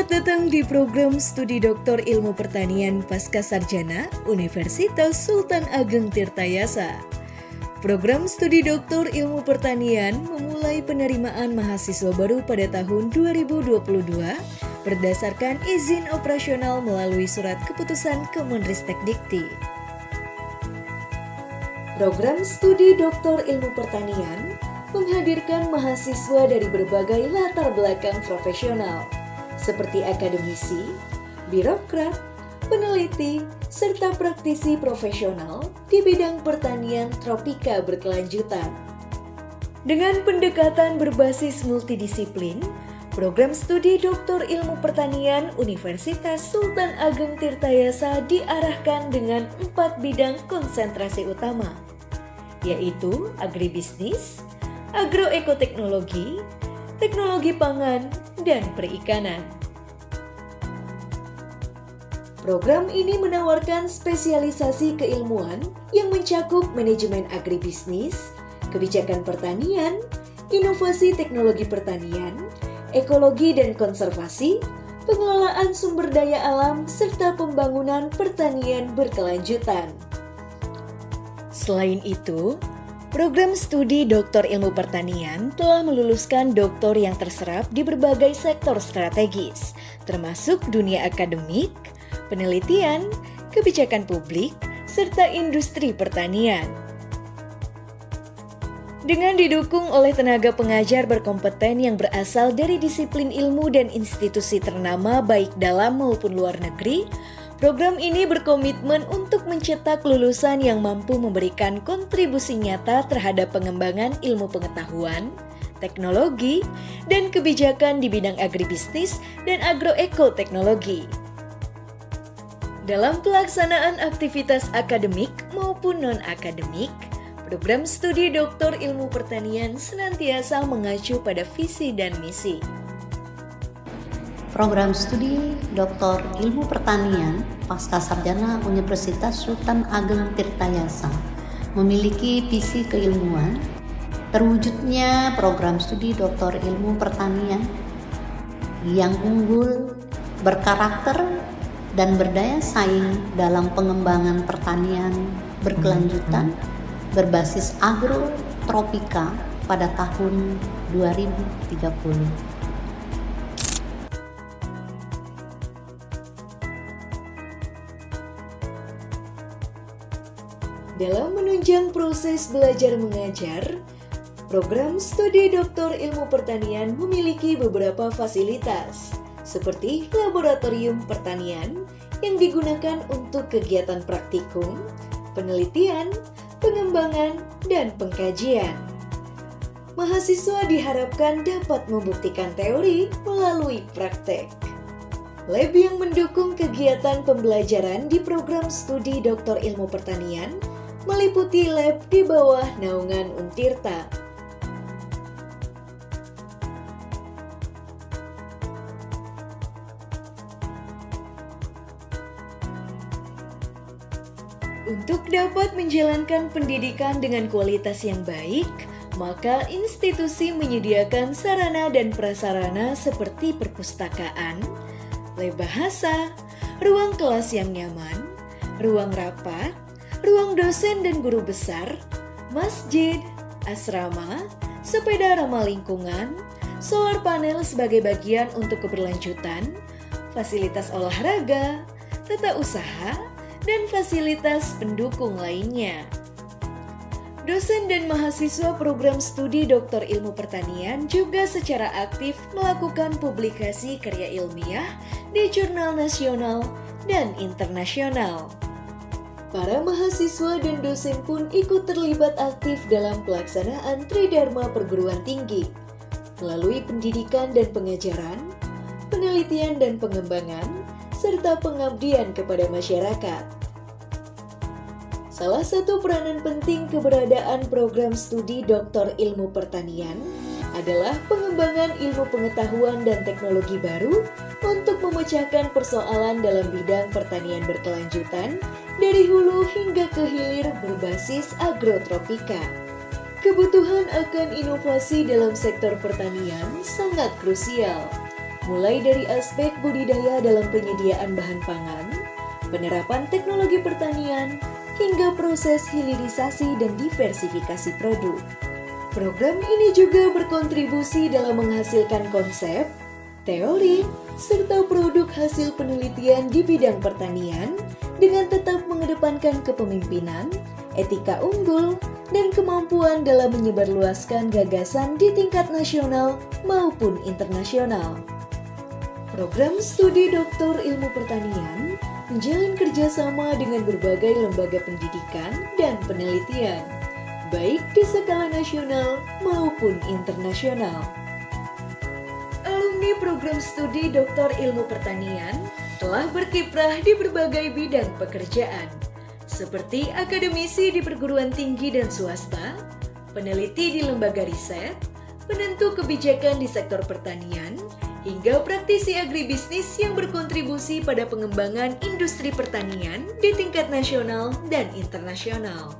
Selamat datang di program Studi Doktor Ilmu Pertanian Pasca Sarjana Universitas Sultan Ageng Tirtayasa. Program Studi Doktor Ilmu Pertanian memulai penerimaan mahasiswa baru pada tahun 2022 berdasarkan izin operasional melalui Surat Keputusan Kemenristek Dikti. Program Studi Doktor Ilmu Pertanian menghadirkan mahasiswa dari berbagai latar belakang profesional, seperti akademisi, birokrat, peneliti, serta praktisi profesional di bidang pertanian tropika berkelanjutan. Dengan pendekatan berbasis multidisiplin, program studi Doktor Ilmu Pertanian Universitas Sultan Ageng Tirtayasa diarahkan dengan 4 bidang konsentrasi utama, yaitu agribisnis, agroekoteknologi, teknologi pangan, dan perikanan. Program ini menawarkan spesialisasi keilmuan yang mencakup manajemen agribisnis, kebijakan pertanian, inovasi teknologi pertanian, ekologi dan konservasi, pengelolaan sumber daya alam, serta pembangunan pertanian berkelanjutan. Selain itu, program studi Doktor Ilmu Pertanian telah meluluskan doktor yang terserap di berbagai sektor strategis, termasuk dunia akademik, penelitian, kebijakan publik, serta industri pertanian. Dengan didukung oleh tenaga pengajar berkompeten yang berasal dari disiplin ilmu dan institusi ternama baik dalam maupun luar negeri, program ini berkomitmen untuk mencetak lulusan yang mampu memberikan kontribusi nyata terhadap pengembangan ilmu pengetahuan, teknologi, dan kebijakan di bidang agribisnis dan agroekoteknologi. Dalam pelaksanaan aktivitas akademik maupun non-akademik, program studi Doktor Ilmu Pertanian senantiasa mengacu pada visi dan misi. Program studi Doktor Ilmu Pertanian Pasca Sarjana Universitas Sultan Ageng Tirtayasa memiliki visi keilmuan terwujudnya program studi Doktor Ilmu Pertanian yang unggul, berkarakter, dan berdaya saing dalam pengembangan pertanian berkelanjutan berbasis agrotropika pada tahun 2030. Dalam menunjang proses belajar mengajar, program studi Doktor Ilmu Pertanian memiliki beberapa fasilitas, seperti laboratorium pertanian yang digunakan untuk kegiatan praktikum, penelitian, pengembangan, dan pengkajian. Mahasiswa diharapkan dapat membuktikan teori melalui praktek. Lab yang mendukung kegiatan pembelajaran di program studi Doktor Ilmu Pertanian meliputi lab di bawah naungan Untirta. Untuk dapat menjalankan pendidikan dengan kualitas yang baik, maka institusi menyediakan sarana dan prasarana seperti perpustakaan, lab bahasa, ruang kelas yang nyaman, ruang rapat, ruang dosen dan guru besar, masjid, asrama, sepeda ramah lingkungan, solar panel sebagai bagian untuk keberlanjutan, fasilitas olahraga, tata usaha, dan fasilitas pendukung lainnya. Dosen dan mahasiswa program studi Doktor Ilmu Pertanian juga secara aktif melakukan publikasi karya ilmiah di jurnal nasional dan internasional. Para mahasiswa dan dosen pun ikut terlibat aktif dalam pelaksanaan Tridharma Perguruan Tinggi melalui pendidikan dan pengajaran, penelitian dan pengembangan, serta pengabdian kepada masyarakat. Salah satu peranan penting keberadaan program studi Doktor Ilmu Pertanian adalah pengembangan ilmu pengetahuan dan teknologi baru untuk memecahkan persoalan dalam bidang pertanian berkelanjutan dari hulu hingga ke hilir berbasis agrotropika. Kebutuhan akan inovasi dalam sektor pertanian sangat krusial, mulai dari aspek budidaya dalam penyediaan bahan pangan, penerapan teknologi pertanian, hingga proses hilirisasi dan diversifikasi produk. Program ini juga berkontribusi dalam menghasilkan konsep, teori, serta produk hasil penelitian di bidang pertanian dengan tetap mengedepankan kepemimpinan, etika unggul, dan kemampuan dalam menyebarluaskan gagasan di tingkat nasional maupun internasional. Program studi Doktor Ilmu Pertanian menjalin kerjasama dengan berbagai lembaga pendidikan dan penelitian, baik di skala nasional maupun internasional. Alumni program studi Doktor Ilmu Pertanian telah berkiprah di berbagai bidang pekerjaan, seperti akademisi di perguruan tinggi dan swasta, peneliti di lembaga riset, penentu kebijakan di sektor pertanian, hingga praktisi agribisnis yang berkontribusi pada pengembangan industri pertanian di tingkat nasional dan internasional.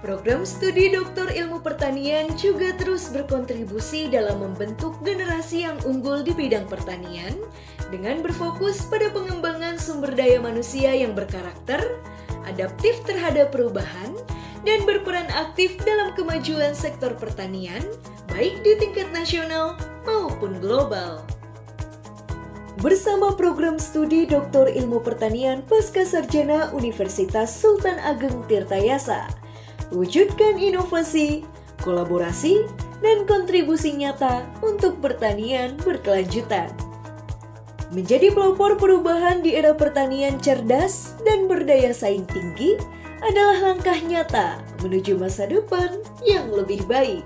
Program studi Doktor Ilmu Pertanian juga terus berkontribusi dalam membentuk generasi yang unggul di bidang pertanian dengan berfokus pada pengembangan sumber daya manusia yang berkarakter, adaptif terhadap perubahan, dan berperan aktif dalam kemajuan sektor pertanian, baik di tingkat nasional maupun global. Bersama program studi Doktor Ilmu Pertanian Pascasarjana Universitas Sultan Ageng Tirtayasa, wujudkan inovasi, kolaborasi, dan kontribusi nyata untuk pertanian berkelanjutan. Menjadi pelopor perubahan di era pertanian cerdas dan berdaya saing tinggi adalah langkah nyata menuju masa depan yang lebih baik.